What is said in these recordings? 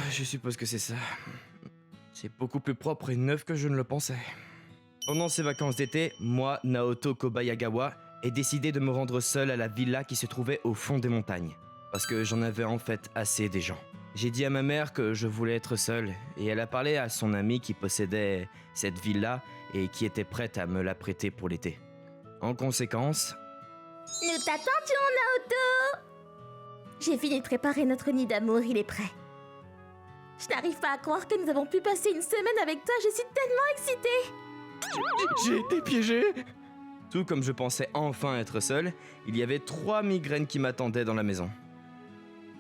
je suppose que c'est ça. C'est beaucoup plus propre et neuf que je ne le pensais. Pendant ces vacances d'été, moi, Naoto Kobayagawa, ai décidé de me rendre seul à la villa qui se trouvait au fond des montagnes. Parce que j'en avais en fait assez des gens. J'ai dit à ma mère que je voulais être seul, et elle a parlé à son ami qui possédait cette villa et qui était prête à me la prêter pour l'été. En conséquence... Nous t'attendions, Naoto! J'ai fini de préparer notre nid d'amour, il est prêt. Je n'arrive pas à croire que nous avons pu passer une semaine avec toi, je suis tellement excitée! J'ai été piégé! Tout comme je pensais enfin être seul, il y avait 3 migraines qui m'attendaient dans la maison.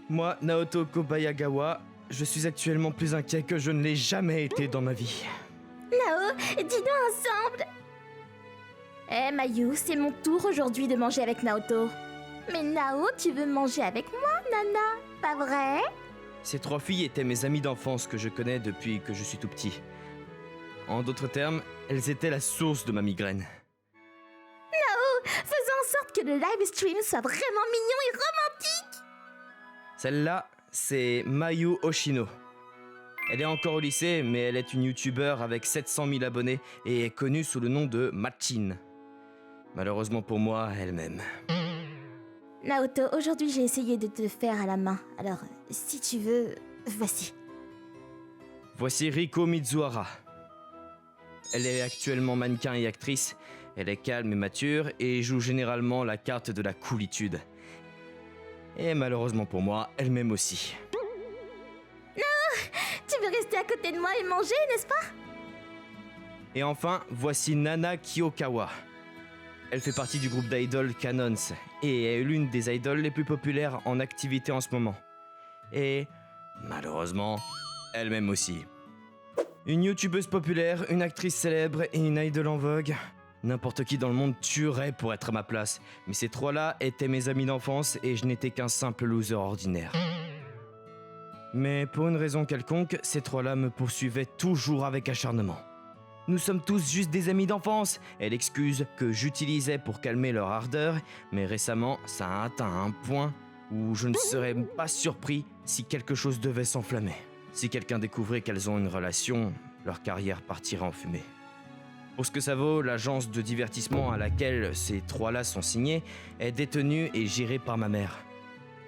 Moi, Naoto Kobayagawa, je suis actuellement plus inquiet que je ne l'ai jamais été dans ma vie. Nao, dis-nous ensemble! Mayu, c'est mon tour aujourd'hui de manger avec Naoto. Mais Nao, tu veux manger avec moi, Nana? Pas vrai? Ces 3 filles étaient mes amies d'enfance que je connais depuis que je suis tout petit. En d'autres termes, elles étaient la source de ma migraine. Faisons en sorte que le live stream soit vraiment mignon et romantique! Celle-là, c'est Mayu Oshino. Elle est encore au lycée, mais elle est une youtubeur avec 700 000 abonnés et est connue sous le nom de Machin. Malheureusement pour moi, elle-même. Naoto, aujourd'hui j'ai essayé de te faire à la main. Alors, si tu veux, voici. Voici Riko Mizuhara. Elle est actuellement mannequin et actrice. Elle est calme et mature et joue généralement la carte de la coolitude. Et malheureusement pour moi, elle m'aime aussi. Tu veux rester à côté de moi et manger, n'est-ce pas? Et enfin, voici Nana Kiyokawa. Elle fait partie du groupe d'idoles Canons et est l'une des idoles les plus populaires en activité en ce moment. Et malheureusement, elle m'aime aussi. Une youtubeuse populaire, une actrice célèbre et une idole en vogue. N'importe qui dans le monde tuerait pour être à ma place, mais ces 3-là étaient mes amis d'enfance et je n'étais qu'un simple loser ordinaire. Mais pour une raison quelconque, ces 3-là me poursuivaient toujours avec acharnement. Nous sommes tous juste des amis d'enfance, est l'excuse que j'utilisais pour calmer leur ardeur, mais récemment, ça a atteint un point où je ne serais pas surpris si quelque chose devait s'enflammer. Si quelqu'un découvrait qu'elles ont une relation, leur carrière partirait en fumée. Pour ce que ça vaut, l'agence de divertissement à laquelle ces 3-là sont signés est détenue et gérée par ma mère.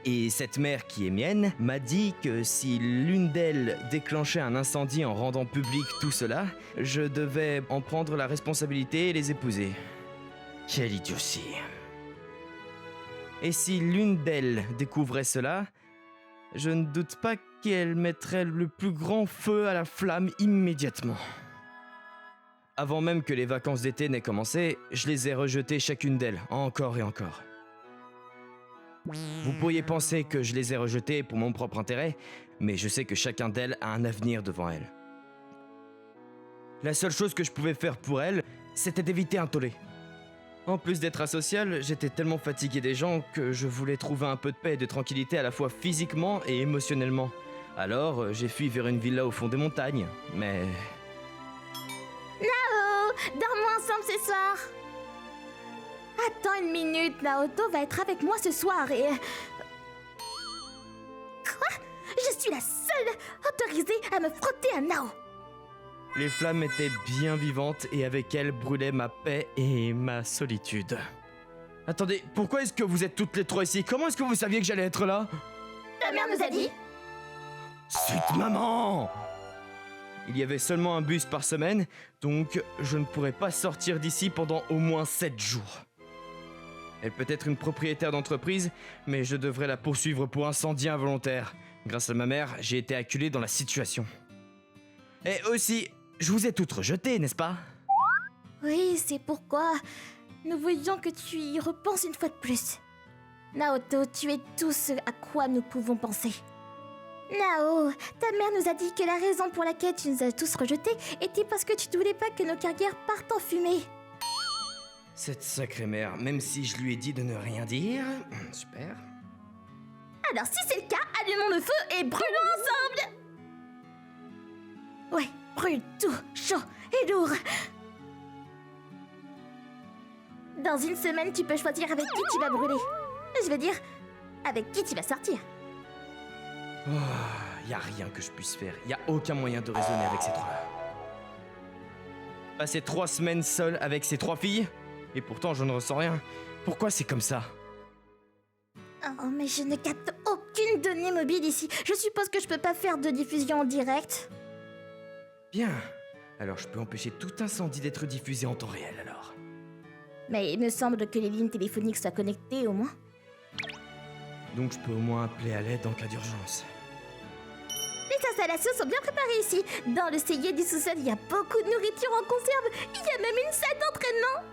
Et cette mère qui est mienne m'a dit que si l'une d'elles déclenchait un incendie en rendant public tout cela, je devais en prendre la responsabilité et les épouser. Quelle idiotie. Et si l'une d'elles découvrait cela, je ne doute pas qu'elle mettrait le plus grand feu à la flamme immédiatement. Avant même que les vacances d'été n'aient commencé, je les ai rejetées chacune d'elles, encore et encore. Vous pourriez penser que je les ai rejetées pour mon propre intérêt, mais je sais que chacun d'elles a un avenir devant elle. La seule chose que je pouvais faire pour elles, c'était d'éviter un tollé. En plus d'être asocial, j'étais tellement fatigué des gens que je voulais trouver un peu de paix et de tranquillité à la fois physiquement et émotionnellement. Alors, j'ai fui vers une villa au fond des montagnes, mais... Nao, dormons ensemble ce soir. Attends une minute, Naoto va être avec moi ce soir et... Quoi? Je suis la seule autorisée à me frotter à Nao. Les flammes étaient bien vivantes et avec elles brûlaient ma paix et ma solitude. Attendez, pourquoi est-ce que vous êtes toutes les 3 ici? Comment est-ce que vous saviez que j'allais être là? Ta mère nous a dit. Zut, maman! Il y avait seulement un bus par semaine, donc je ne pourrais pas sortir d'ici pendant au moins 7 jours. Elle peut être une propriétaire d'entreprise, mais je devrais la poursuivre pour incendie involontaire. Grâce à ma mère, j'ai été acculé dans la situation. Et aussi, je vous ai toutes rejetées, n'est-ce pas? Oui, c'est pourquoi nous voulions que tu y repenses une fois de plus. Naoto, tu es tout ce à quoi nous pouvons penser. Nao, ta mère nous a dit que la raison pour laquelle tu nous as tous rejetés était parce que tu ne voulais pas que nos carrières partent en fumée. Cette sacrée mère, même si je lui ai dit de ne rien dire... Super. Alors si c'est le cas, allumons le feu et brûlons ensemble. Ouais, brûle tout, chaud et lourd. Dans une semaine, tu peux choisir avec qui tu vas brûler. Je veux dire, avec qui tu vas sortir. Oh, y a rien que je puisse faire. Y a aucun moyen de raisonner avec ces trois-là. Passer 3 semaines seul avec ces 3 filles? Et pourtant, je ne ressens rien. Pourquoi c'est comme ça? Oh, mais je ne capte aucune donnée mobile ici. Je suppose que je peux pas faire de diffusion en direct. Bien. Alors je peux empêcher tout incendie d'être diffusé en temps réel, alors. Mais il me semble que les lignes téléphoniques soient connectées au moins. Donc je peux au moins appeler à l'aide en cas d'urgence. Les installations sont bien préparées ici. Dans le cellier du sous-sol, il y a beaucoup de nourriture en conserve. Il y a même une salle d'entraînement.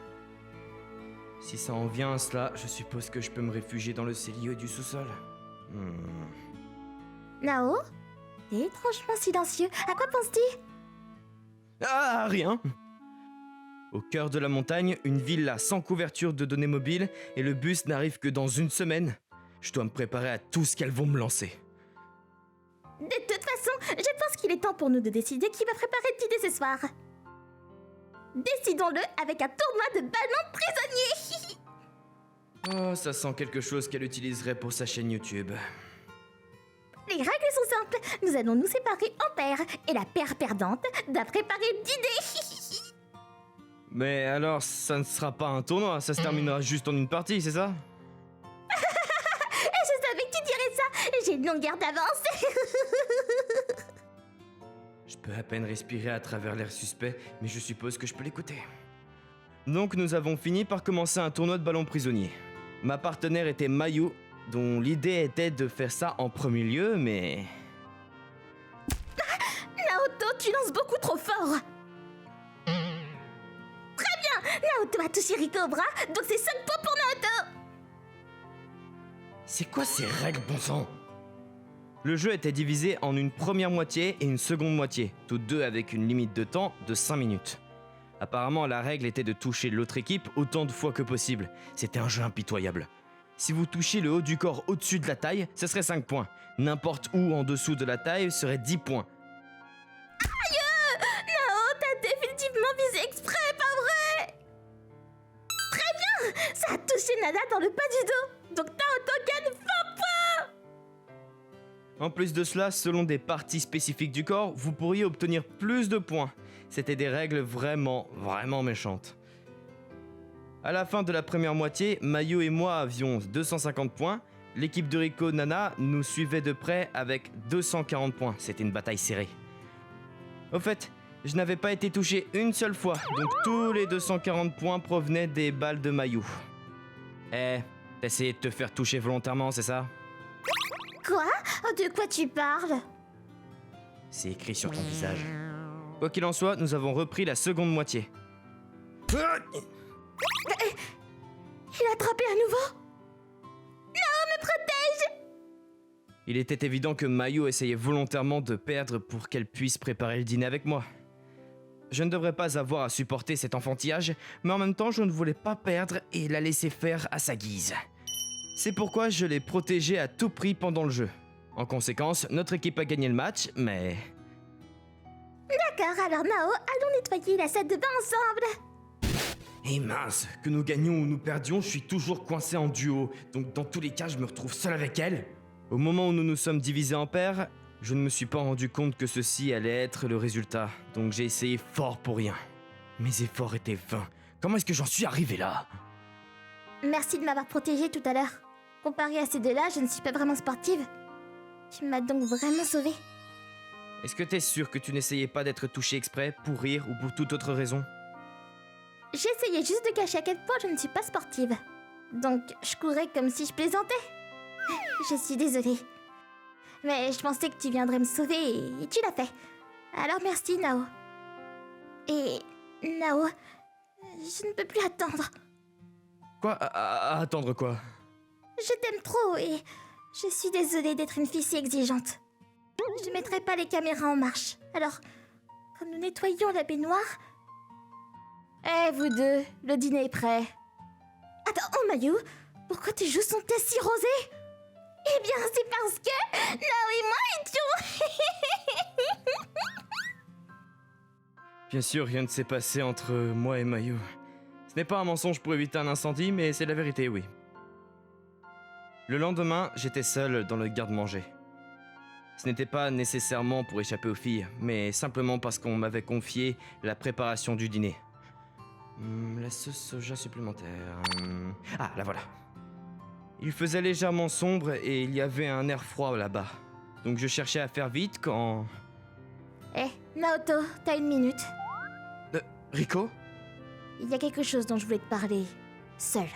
Si ça en vient à cela, je suppose que je peux me réfugier dans le cellier du sous-sol. Nao, t'es étrangement silencieux. À quoi penses-tu? Ah, rien. Au cœur de la montagne, une villa sans couverture de données mobiles et le bus n'arrive que dans 1 semaine. Je dois me préparer à tout ce qu'elles vont me lancer. De toute façon, je pense qu'il est temps pour nous de décider qui va préparer le dîner ce soir. Décidons-le avec un tournoi de ballons prisonniers. Oh, ça sent quelque chose qu'elle utiliserait pour sa chaîne YouTube. Les règles sont simples. Nous allons nous séparer en paires. Et la paire perdante doit préparer le dîner. Mais alors, ça ne sera pas un tournoi, ça se terminera juste en une partie, c'est ça? Je savais que tu dirais ça. J'ai une longueur d'avance. Je peux à peine respirer à travers l'air suspect, mais je suppose que je peux l'écouter. Donc nous avons fini par commencer un tournoi de ballon prisonnier. Ma partenaire était Mayu, dont l'idée était de faire ça en premier lieu, mais... Naoto, tu lances beaucoup trop fort. Très bien. Naoto a touché Riko au bras, donc c'est 5 points pour Naoto. C'est quoi ces règles, bon sang? Le jeu était divisé en une première moitié et une seconde moitié, toutes deux avec une limite de temps de 5 minutes. Apparemment, la règle était de toucher l'autre équipe autant de fois que possible. C'était un jeu impitoyable. Si vous touchez le haut du corps au-dessus de la taille, ce serait 5 points. N'importe où en dessous de la taille serait 10 points. Aïe! Nao, t'as définitivement visé exprès, pas vrai? Très bien! Ça a touché Nana dans le bas du dos. Donc Naoto gagne 20 points! En plus de cela, selon des parties spécifiques du corps, vous pourriez obtenir plus de points. C'était des règles vraiment méchantes. À la fin de la première moitié, Mayu et moi avions 250 points. L'équipe de Riko Nana nous suivait de près avec 240 points. C'était une bataille serrée. Au fait, je n'avais pas été touché une seule fois, donc tous les 240 points provenaient des balles de Mayu. Eh, t'as essayé de te faire toucher volontairement, c'est ça? Quoi? De quoi tu parles? C'est écrit sur ton visage. Quoi qu'il en soit, nous avons repris la seconde moitié. Il a attrapé à nouveau? Non, me protège! Il était évident que Mayu essayait volontairement de perdre pour qu'elle puisse préparer le dîner avec moi. Je ne devrais pas avoir à supporter cet enfantillage, mais en même temps je ne voulais pas perdre et la laisser faire à sa guise. C'est pourquoi je l'ai protégée à tout prix pendant le jeu. En conséquence, notre équipe a gagné le match, mais... D'accord, alors Nao, allons nettoyer la salle de bain ensemble. Et mince, que nous gagnions ou nous perdions, je suis toujours coincé en duo, donc dans tous les cas, je me retrouve seul avec elle. Au moment où nous nous sommes divisés en paires, je ne me suis pas rendu compte que ceci allait être le résultat, donc j'ai essayé fort pour rien. Mes efforts étaient vains. Comment est-ce que j'en suis arrivé là? Merci de m'avoir protégée tout à l'heure. Comparé à ces deux-là, je ne suis pas vraiment sportive. Tu m'as donc vraiment sauvée. Est-ce que t'es sûr que tu n'essayais pas d'être touché exprès, pour rire ou pour toute autre raison? J'essayais juste de cacher à quel point je ne suis pas sportive. Donc, je courais comme si je plaisantais. Je suis désolée. Mais je pensais que tu viendrais me sauver et tu l'as fait. Alors merci, Nao. Et... Nao... Je ne peux plus attendre. Quoi? Attendre quoi? Je t'aime trop et... Je suis désolée d'être une fille si exigeante. Je mettrai pas les caméras en marche. Alors, quand nous nettoyons la baignoire... Eh, vous deux, le dîner est prêt. Attends, oh Mayu, pourquoi tes joues sont-elles si rosées? Eh bien, c'est parce que Nao et moi étions... Bien sûr, rien ne s'est passé entre moi et Mayu. Ce n'est pas un mensonge pour éviter un incendie, mais c'est la vérité, oui. Le lendemain, j'étais seul dans le garde-manger. Ce n'était pas nécessairement pour échapper aux filles, mais simplement parce qu'on m'avait confié la préparation du dîner. La sauce soja supplémentaire. Ah, la voilà. Il faisait légèrement sombre et il y avait un air froid là-bas. Donc je cherchais à faire vite quand... Naoto, t'as 1 minute. Riko ? Il y a quelque chose dont je voulais te parler. Seul.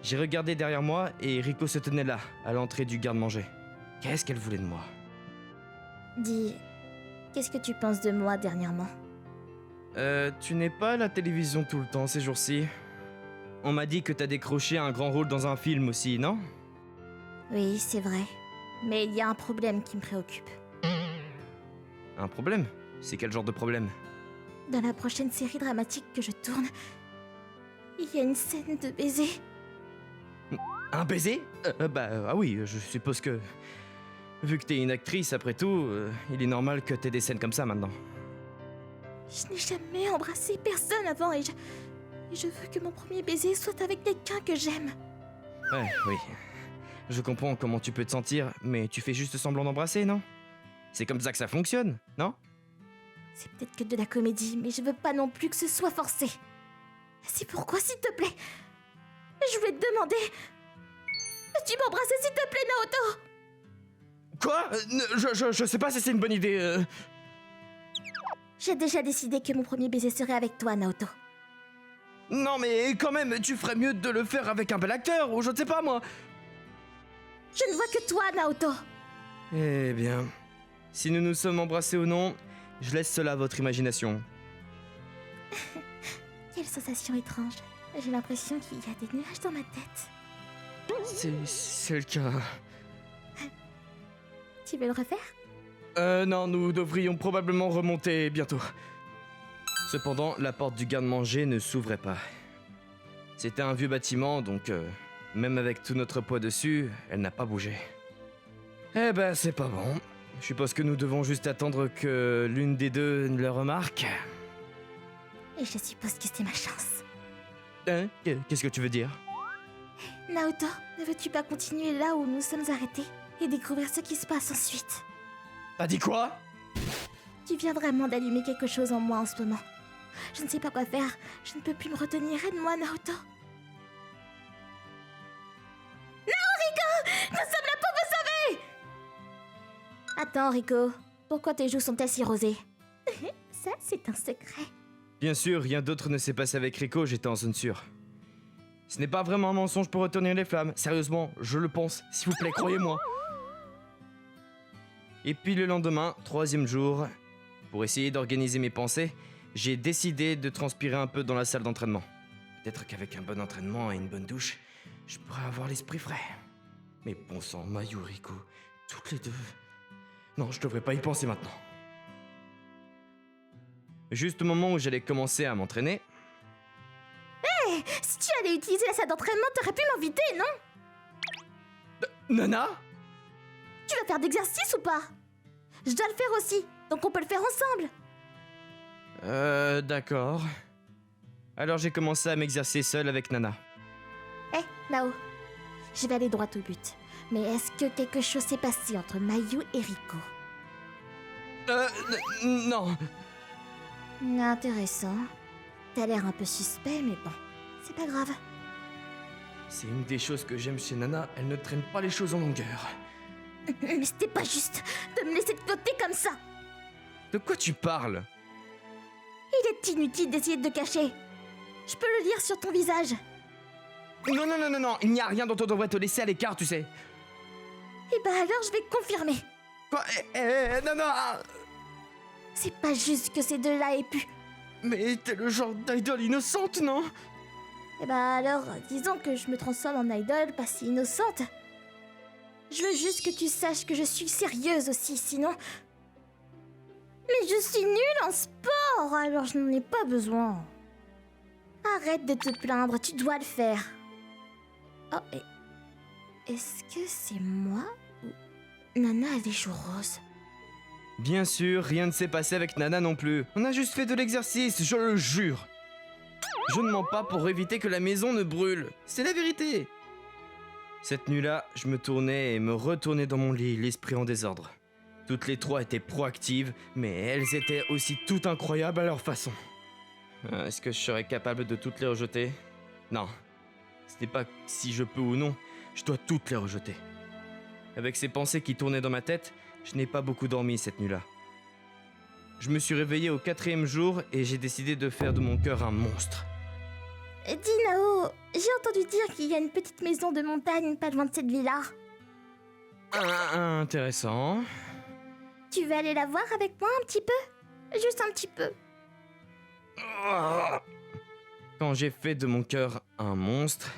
J'ai regardé derrière moi et Riko se tenait là, à l'entrée du garde-manger. Qu'est-ce qu'elle voulait de moi ? Dis, qu'est-ce que tu penses de moi dernièrement? Tu n'es pas à la télévision tout le temps ces jours-ci. On m'a dit que t'as décroché un grand rôle dans un film aussi, non ? Oui, c'est vrai. Mais il y a un problème qui me préoccupe. Un problème ? C'est quel genre de problème ? Dans la prochaine série dramatique que je tourne, il y a une scène de baiser. Un baiser ? Ah oui, je suppose que... Vu que t'es une actrice, après tout, il est normal que t'aies des scènes comme ça maintenant. Je n'ai jamais embrassé personne avant et je veux que mon premier baiser soit avec quelqu'un que j'aime. Ouais, oui. Je comprends comment tu peux te sentir, mais tu fais juste semblant d'embrasser, non ? C'est comme ça que ça fonctionne, non ? C'est peut-être que de la comédie, mais je veux pas non plus que ce soit forcé. C'est pourquoi, s'il te plaît, je voulais te demander... Peux-tu m'embrasser, s'il te plaît, Naoto ? Quoi ? Je sais pas si c'est une bonne idée. J'ai déjà décidé que mon premier baiser serait avec toi, Naoto. Non mais quand même, tu ferais mieux de le faire avec un bel acteur, ou je ne sais pas moi. Je ne vois que toi, Naoto. Eh bien, si nous nous sommes embrassés ou non, je laisse cela à votre imagination. Quelle sensation étrange. J'ai l'impression qu'il y a des nuages dans ma tête. C'est le cas. Tu veux le refaire ? Non, nous devrions probablement remonter bientôt. Cependant, la porte du garde-manger ne s'ouvrait pas. C'était un vieux bâtiment, donc même avec tout notre poids dessus, elle n'a pas bougé. Eh ben, c'est pas bon. Je suppose que nous devons juste attendre que l'une des deux le remarque. Et je suppose que c'est ma chance. Hein ? Qu'est-ce que tu veux dire ? Naoto, ne veux-tu pas continuer là où nous sommes arrêtés et découvrir ce qui se passe ensuite ? T'as dit quoi ? Tu viens vraiment d'allumer quelque chose en moi en ce moment. Je ne sais pas quoi faire. Je ne peux plus me retenir. Aide-moi, Naoto. Non, Riko ! Nous sommes là pour vous sauver ! Attends, Riko. Pourquoi tes joues sont-elles si rosées ? Ça, c'est un secret. Bien sûr, rien d'autre ne s'est passé avec Riko, j'étais en zone sûre. Ce n'est pas vraiment un mensonge pour retenir les flammes. Sérieusement, je le pense. S'il vous plaît, croyez-moi. Et puis le lendemain, 3e jour, pour essayer d'organiser mes pensées, j'ai décidé de transpirer un peu dans la salle d'entraînement. Peut-être qu'avec un bon entraînement et une bonne douche, je pourrais avoir l'esprit frais. Mais bon sang, Mayu, Riko, toutes les deux... Non, je devrais pas y penser maintenant. Juste au moment où j'allais commencer à m'entraîner... Si tu allais utiliser la salle d'entraînement, t'aurais pu m'inviter, non ? Nana ? Tu vas faire d'exercice ou pas ? Je dois le faire aussi, donc on peut le faire ensemble. D'accord. Alors j'ai commencé à m'exercer seul avec Nana. Nao, je vais aller droit au but. Mais est-ce que quelque chose s'est passé entre Mayu et Riko ? Non. Intéressant. T'as l'air un peu suspect, mais bon, c'est pas grave. C'est une des choses que j'aime chez Nana, elle ne traîne pas les choses en longueur. Mais c'était pas juste de me laisser de côté comme ça. De quoi tu parles ? Il est inutile d'essayer de te cacher. Je peux le lire sur ton visage. Non, il n'y a rien dont on devrait te laisser à l'écart, tu sais. Eh ben alors je vais confirmer. Quoi ? Nana ! C'est pas juste que ces deux-là aient pu. Mais t'es le genre d'idole innocente, non ? Eh ben alors, disons que je me transforme en idole pas si innocente. Je veux juste que tu saches que je suis sérieuse aussi, sinon... Mais je suis nulle en sport, alors je n'en ai pas besoin. Arrête de te plaindre, tu dois le faire. Oh, et... Est-ce que c'est moi ou Nana a les joues roses ? Bien sûr, rien ne s'est passé avec Nana non plus. On a juste fait de l'exercice, je le jure. Je ne mens pas pour éviter que la maison ne brûle. C'est la vérité. Cette nuit-là, je me tournais et me retournais dans mon lit, l'esprit en désordre. Toutes les trois étaient proactives, mais elles étaient aussi toutes incroyables à leur façon. Est-ce que je serais capable de toutes les rejeter? Non. Ce n'est pas si je peux ou non, je dois toutes les rejeter. Avec ces pensées qui tournaient dans ma tête, je n'ai pas beaucoup dormi cette nuit-là. Je me suis réveillé au 4e jour et j'ai décidé de faire de mon cœur un monstre. Dis Nao, j'ai entendu dire qu'il y a une petite maison de montagne pas loin de cette villa. Intéressant. Tu veux aller la voir avec moi un petit peu? Juste un petit peu. Quand j'ai fait de mon cœur un monstre...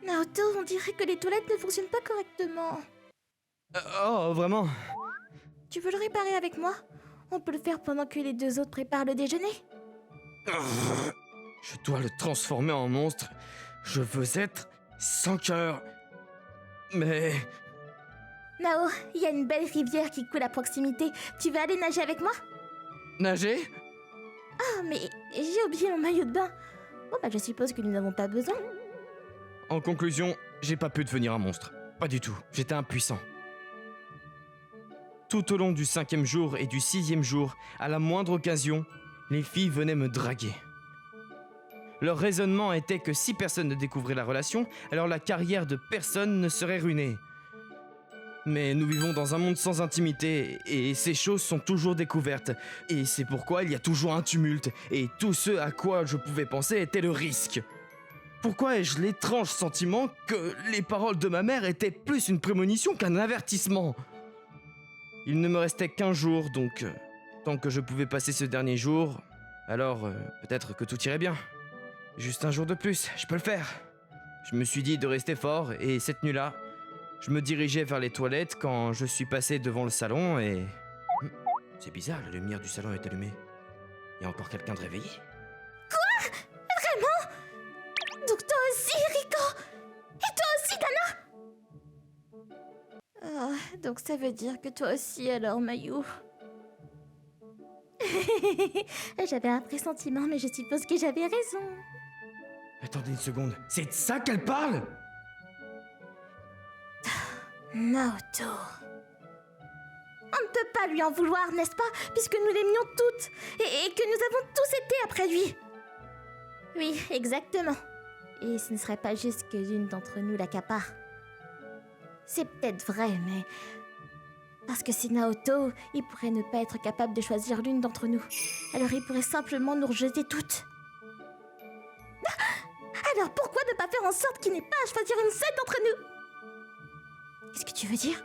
Naoto, on dirait que les toilettes ne fonctionnent pas correctement. Oh, vraiment? Tu veux le réparer avec moi? On peut le faire pendant que les deux autres préparent le déjeuner. Je dois le transformer en monstre. Je veux être sans cœur. Mais... Nao, il y a une belle rivière qui coule à proximité. Tu veux aller nager avec moi? Nager? Ah, mais j'ai oublié mon maillot de bain. Bon, bah je suppose que nous n'avons pas besoin. En conclusion, j'ai pas pu devenir un monstre. Pas du tout. J'étais impuissant. Tout au long du 5e jour et du 6e jour, à la moindre occasion, les filles venaient me draguer. Leur raisonnement était que si personne ne découvrait la relation, alors la carrière de personne ne serait ruinée. Mais nous vivons dans un monde sans intimité, et ces choses sont toujours découvertes. Et c'est pourquoi il y a toujours un tumulte, et tout ce à quoi je pouvais penser était le risque. Pourquoi ai-je l'étrange sentiment que les paroles de ma mère étaient plus une prémonition qu'un avertissement? Il ne me restait qu'1 jour, donc tant que je pouvais passer ce dernier jour, alors peut-être que tout irait bien. Juste un jour de plus, je peux le faire. Je me suis dit de rester fort, et cette nuit-là, je me dirigeais vers les toilettes quand je suis passé devant le salon et... C'est bizarre, la lumière du salon est allumée. Il y a encore quelqu'un de réveillé? Quoi? Vraiment? Donc toi aussi, Riko? Et toi aussi, Dana? Donc ça veut dire que toi aussi alors, Mayu. J'avais un pressentiment, mais je suppose que j'avais raison. Attendez une seconde, c'est de ça qu'elle parle? Naoto. On ne peut pas lui en vouloir, n'est-ce pas? Puisque nous l'aimions toutes et que nous avons tous été après lui. Oui, exactement. Et ce ne serait pas juste que l'une d'entre nous l'accapare. C'est peut-être vrai, mais... Parce que c'est Naoto, il pourrait ne pas être capable de choisir l'une d'entre nous. Alors il pourrait simplement nous rejeter toutes. Alors pourquoi ne pas faire en sorte qu'il n'ait pas à choisir une seule d'entre nous? Qu'est-ce que tu veux dire?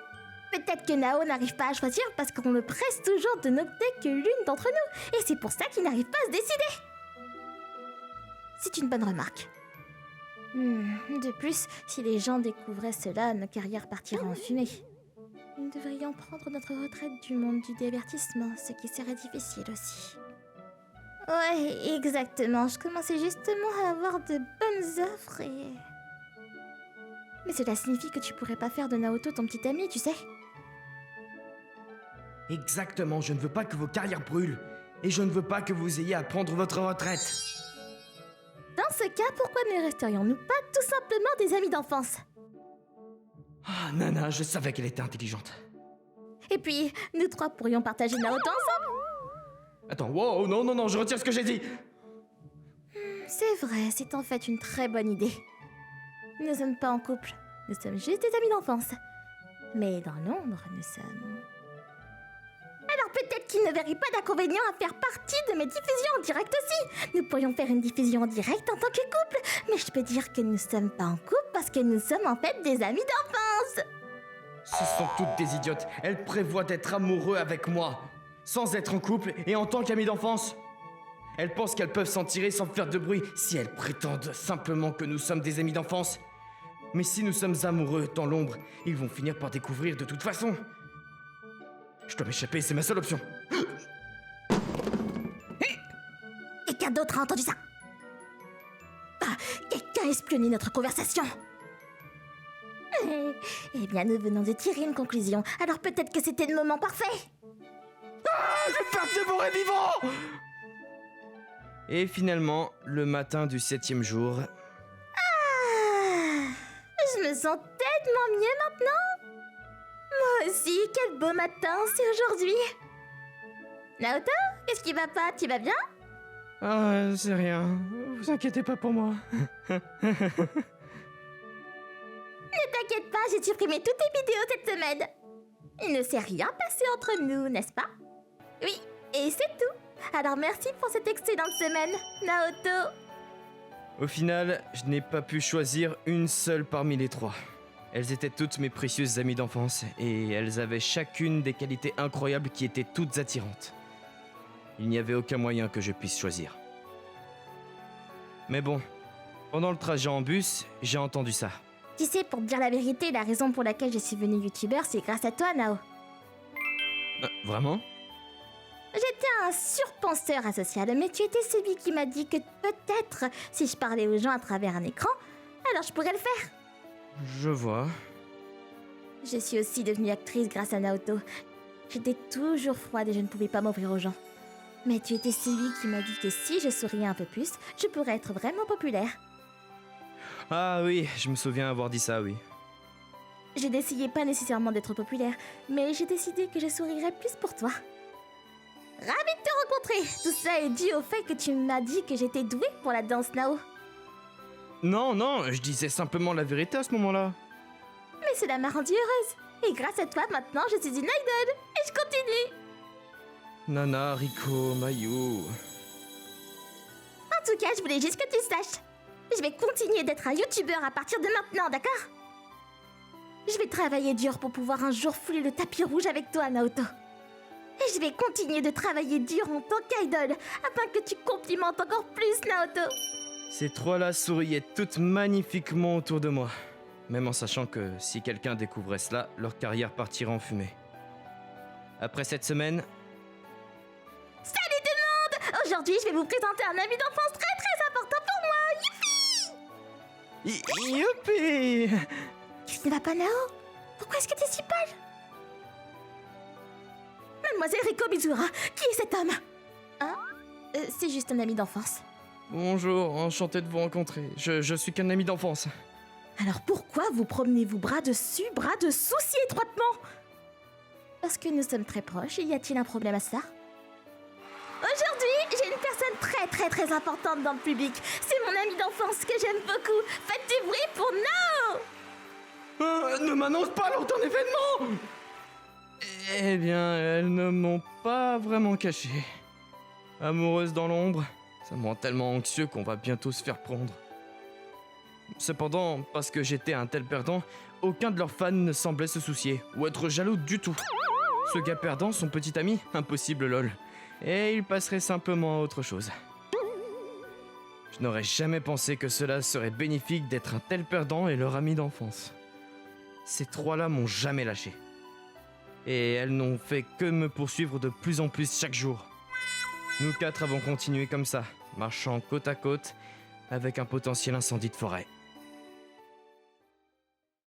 Peut-être que Nao n'arrive pas à choisir parce qu'on le presse toujours de n'opter que l'une d'entre nous. Et c'est pour ça qu'il n'arrive pas à se décider. C'est une bonne remarque. De plus, si les gens découvraient cela, nos carrières partiraient en fumée. Nous devrions prendre notre retraite du monde du divertissement, ce qui serait difficile aussi. Ouais, exactement. Je commençais justement à avoir de bonnes offres et... Mais cela signifie que tu pourrais pas faire de Naoto ton petit ami, tu sais. Exactement, je ne veux pas que vos carrières brûlent. Et je ne veux pas que vous ayez à prendre votre retraite. Dans ce cas, pourquoi ne resterions-nous pas tout simplement des amis d'enfance? Ah, Nana, je savais qu'elle était intelligente. Et puis, nous trois pourrions partager Naoto ensemble. Attends, wow, non, je retire ce que j'ai dit. C'est vrai, c'est en fait une très bonne idée. Nous ne sommes pas en couple, nous sommes juste des amis d'enfance. Mais dans l'ombre, nous sommes... Alors peut-être qu'il ne verrait pas d'inconvénient à faire partie de mes diffusions en direct aussi. Nous pourrions faire une diffusion en direct en tant que couple. Mais je peux dire que nous ne sommes pas en couple parce que nous sommes en fait des amis d'enfance. Ce sont toutes des idiotes. Elles prévoient d'être amoureux avec moi, sans être en couple et en tant qu'amis d'enfance. Elles pensent qu'elles peuvent s'en tirer sans faire de bruit si elles prétendent simplement que nous sommes des amis d'enfance. Mais si nous sommes amoureux dans l'ombre, ils vont finir par découvrir de toute façon. Je dois m'échapper, c'est ma seule option. Quelqu'un d'autre a entendu ça? Quelqu'un a espionné notre conversation. Eh bien, nous venons de tirer une conclusion. Alors peut-être que c'était le moment parfait. J'ai perdu mon rêve vivant! Et finalement, le matin du 7e jour... Je me sens tellement mieux maintenant. Moi Toi aussi, quel beau matin c'est aujourd'hui. Naoto, qu'est-ce qui va pas? Tu vas bien? Ah, c'est rien. Vous inquiétez pas pour moi. Ne t'inquiète pas, j'ai supprimé toutes tes vidéos cette semaine. Il ne s'est rien passé entre nous, n'est-ce pas? Oui, et c'est tout. Alors merci pour cette excellente semaine, Naoto. Au final, je n'ai pas pu choisir une seule parmi les trois. Elles étaient toutes mes précieuses amies d'enfance et elles avaient chacune des qualités incroyables qui étaient toutes attirantes. Il n'y avait aucun moyen que je puisse choisir. Mais bon, pendant le trajet en bus, j'ai entendu ça. Tu sais, pour te dire la vérité, la raison pour laquelle je suis devenue youtubeur, c'est grâce à toi, Nao. Vraiment? J'étais un surpenseur asocial, mais tu étais celui qui m'a dit que peut-être, si je parlais aux gens à travers un écran, alors je pourrais le faire. Je vois. Je suis aussi devenue actrice grâce à Naoto. J'étais toujours froide et je ne pouvais pas m'ouvrir aux gens. Mais tu étais celui qui m'a dit que si je souriais un peu plus, je pourrais être vraiment populaire. Ah oui, je me souviens avoir dit ça, oui. Je n'essayais pas nécessairement d'être populaire, mais j'ai décidé que je sourirais plus pour toi. Ravie de te rencontrer. Tout ça est dû au fait que tu m'as dit que j'étais douée pour la danse Nao. Non, je disais simplement la vérité à ce moment-là. Mais cela m'a rendue heureuse. Et grâce à toi, maintenant, je suis une idole. Et je continue. Nana, Riko, Mayu... En tout cas, je voulais juste que tu saches. Je vais continuer d'être un youtubeur à partir de maintenant, d'accord? Je vais travailler dur pour pouvoir un jour fouler le tapis rouge avec toi, Naoto. Et je vais continuer de travailler dur en tant qu'idole, afin que tu complimentes encore plus, Naoto. Ces trois-là souriaient toutes magnifiquement autour de moi, même en sachant que si quelqu'un découvrait cela, leur carrière partirait en fumée. Après cette semaine... Salut tout le monde! Aujourd'hui, je vais vous présenter un ami d'enfance très très important pour moi. Youpi! Youpi! Tu ne vas pas, Nao? Pourquoi est-ce que tu es si pâle? Mademoiselle Riko Mizura, qui est cet homme? Hein? C'est juste un ami d'enfance. Bonjour, enchanté de vous rencontrer. Je suis qu'un ami d'enfance. Alors pourquoi vous promenez-vous bras dessus, bras dessous si étroitement? Parce que nous sommes très proches, y a-t-il un problème à ça? Aujourd'hui, j'ai une personne très très très importante dans le public. C'est mon ami d'enfance que j'aime beaucoup. Faites du bruit pour Nao! Ne m'annonce pas lors d'un événement! Eh bien, elles ne m'ont pas vraiment caché. Amoureuse dans l'ombre, ça me rend tellement anxieux qu'on va bientôt se faire prendre. Cependant, parce que j'étais un tel perdant, aucun de leurs fans ne semblait se soucier ou être jaloux du tout. Ce gars perdant, son petit ami, impossible lol. Et il passerait simplement à autre chose. Je n'aurais jamais pensé que cela serait bénéfique d'être un tel perdant et leur ami d'enfance. Ces trois-là m'ont jamais lâché. Et elles n'ont fait que me poursuivre de plus en plus chaque jour. Nous quatre avons continué comme ça, marchant côte à côte, avec un potentiel incendie de forêt.